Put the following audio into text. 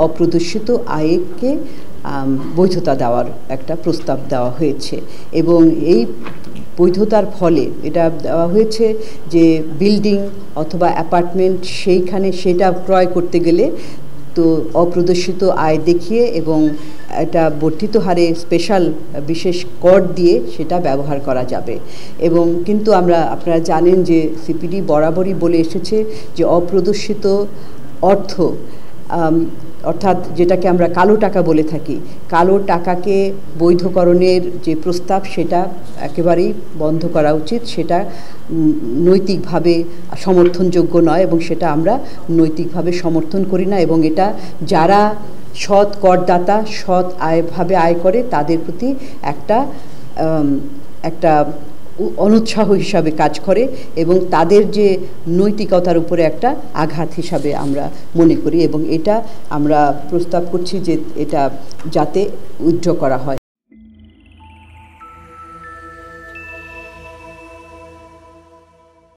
অপ্রদর্শিত আয়কে বৈধতা দেওয়ার একটা প্রস্তাব দেওয়া হয়েছে এবং এই বৈধতার ফলে এটা দেওয়া হয়েছে যে বিল্ডিং অথবা অ্যাপার্টমেন্ট সেটা ক্রয় করতে গেলে তো অপ্রদর্শিত আয় দেখিয়ে এবং এটা বর্ধিত হারে স্পেশাল বিশেষ কর দিয়ে সেটা ব্যবহার করা যাবে এবং কিন্তু আপনারা জানেন যে সিপিডি বরাবরই বলে এসেছে যে অপ্রদর্শিত অর্থ অর্থাৎ যেটাকে আমরা কালো টাকা বলে থাকি, কালো টাকাকে বৈধকরণের যে প্রস্তাব সেটা একেবারেই বন্ধ করা উচিত। সেটা নৈতিকভাবে সমর্থনযোগ্য নয় এবং সেটা আমরা নৈতিকভাবে সমর্থন করি না এবং এটা যারা সৎ করদাতা সৎ আয় করে তাদের প্রতি একটা অনুৎসাহ হিসাবে কাজ করে এবং তাদের যে নৈতিকতার উপরে একটা আঘাত হিসাবে আমরা মনে করি এবং এটা আমরা প্রস্তাব করছি যে এটা যাতে উইথড্র করা হয়।